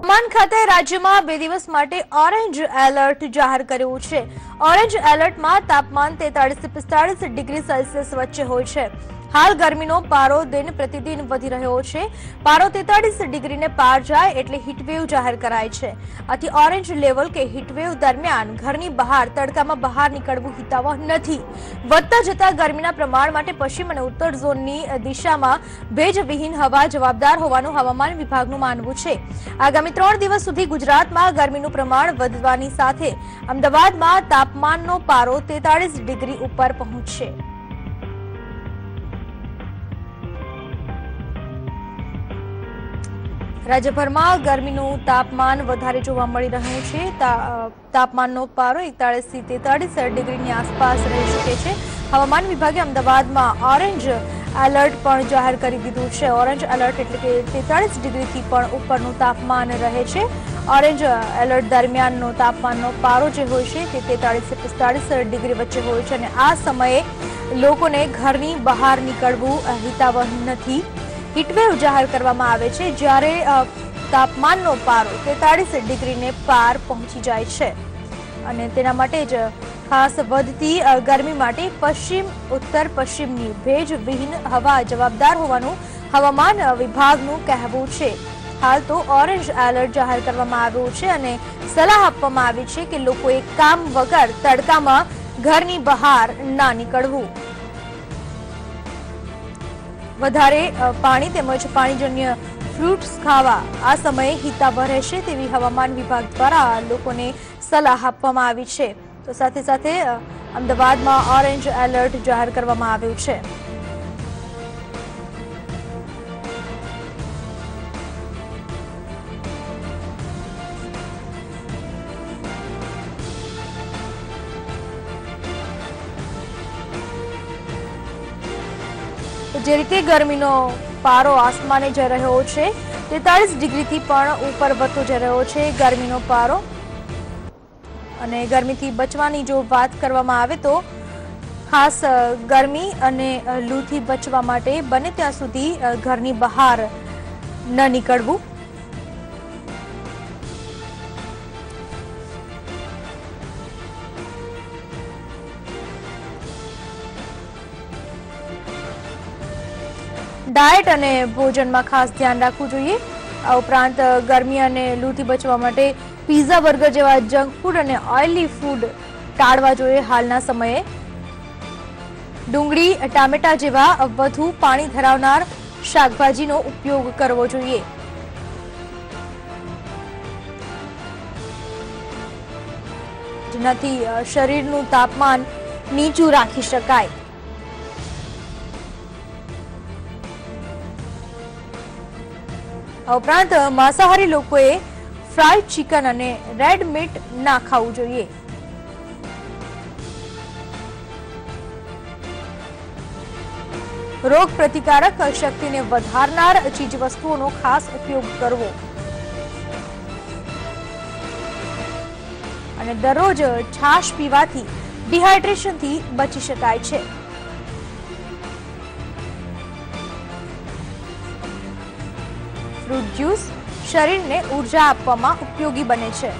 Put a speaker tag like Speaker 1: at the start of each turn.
Speaker 1: હવામાન ખાતાએ રાજ્યમાં 2 દિવસ માટે ઓરેન્જ એલર્ટ જાહેર કર્યું છે। ઓરેન્જ એલર્ટમાં તાપમાન 43 થી 45 ડિગ્રી સેલ્સિયસ વચ્ચે હોય છે। હાલ ગરમીનો પારો દિન પ્રતિદિન વધી રહ્યો છે। પારો 43 ડિગ્રીને પાર જાય એટલે હીટવેવ જાહેર કરાય છે। આથી ઓરેન્જ લેવલ કે હીટવેવ દરમિયાન ઘરની બહાર તડકામાં બહાર નીકળવું હિતાવહ નથી। વધતા જતા ગરમીના પ્રમાણ માટે પશ્ચિમ અને ઉત્તર ઝોનની દિશામાં ભેજવિહીન હવા જવાબદાર હોવાનું હવામાન વિભાગનું માનવું છે। આગામી 3 દિવસ સુધી ગુજરાતમાં ગરમીનું પ્રમાણ વધવાની સાથે અમદાવાદમાં તાપમાનનો પારો 43 ડિગ્રી ઉપર પહોંચશે। રાજ્યભરમાં ગરમીનું તાપમાન વધારે જોવા મળી રહ્યું છે। તાપમાનનો પારો 41 થી 43 ડિગ્રીની આસપાસ રહી શકે છે। હવામાન વિભાગે અમદાવાદમાં ઓરેન્જ એલર્ટ પણ જાહેર કરી દીધું છે। ઓરેન્જ એલર્ટ એટલે કે 43 ડિગ્રીથી પણ ઉપરનું તાપમાન રહે છે। ઓરેન્જ એલર્ટ દરમિયાનનો તાપમાનનો પારો જે હોય છે તે 43 થી 45 ડિગ્રી વચ્ચે હોય છે અને આ સમયે લોકોને ઘરની બહાર નીકળવું હિતાવહ નથી। હીટવેવ જાહેર કરવામાં આવે છે જ્યારે તાપમાનનો પારો 43 ડિગ્રીને પાર પહોંચી જાય છે અને તેના માટે જ ખાસ વધતી ગરમી માટે પશ્ચિમ ઉત્તર પશ્ચિમની ભેજવિહીન હવા જવાબદાર હોવાનું હવામાન વિભાગનું કહેવું છે। હાલ તો ઓરેન્જ એલર્ટ જાહેર કરવામાં આવ્યું છે અને સલાહ આપવામાં આવી છે કે લોકોએ કામ વગર તડકામાં ઘરની બહાર ના નીકળવું। વધારે પાણી તેમજ પાણીજન્ય ફ્રૂટ્સ ખાવા આ સમયે હિતાવહ રહેશે તેવી હવામાન વિભાગ દ્વારા લોકોને સલાહ આપવામાં આવી છે। તો સાથે સાથે અમદાવાદમાં ઓરેન્જ એલર્ટ જાહેર કરવામાં આવ્યું છે। જે રીતે ગરમીનો પારો આસમાને જઈ રહ્યો છે 43 ડિગ્રીથી પણ ઉપર વધતો જઈ રહ્યો છે ગરમીનો પારો અને ગરમીથી બચવાની જો વાત કરવામાં આવે તો ખાસ ગરમી અને લૂથી બચવા માટે બને ત્યાં સુધી ઘરની બહાર ન નીકળવું। ડાયટ અને ભોજનમાં ખાસ ધ્યાન રાખવું જોઈએ। આ ઉપરાંત ગરમી અને લૂથી બચવા માટે પીઝા બર્ગર જેવા જંક ફૂડ અને ઓઇલી ફૂડ ટાળવા જોઈએ। હાલના સમયે ડુંગળી ટામેટા જેવા વધુ પાણી ધરાવનાર શાકભાજીનો ઉપયોગ કરવો જોઈએ। જેનાથી શરીરનું તાપમાન નીચું રાખી શકાય। આ ઉપરાંત માંસાહારી લોકોએ ફ્રાઈડ ચિકન અને રેડ મીટ ના ખાવું જોઈએ। રોગ પ્રતિકારક શક્તિને વધારનાર ચીજવસ્તુઓનો ખાસ ઉપયોગ કરવો અને દરરોજ છાશ પીવાથી ડિહાઇડ્રેશનથી બચી શકાય છે। ફ્રૂટ જ્યુસ શરીરને ઉર્જા આપવામાં ઉપયોગી બને છે।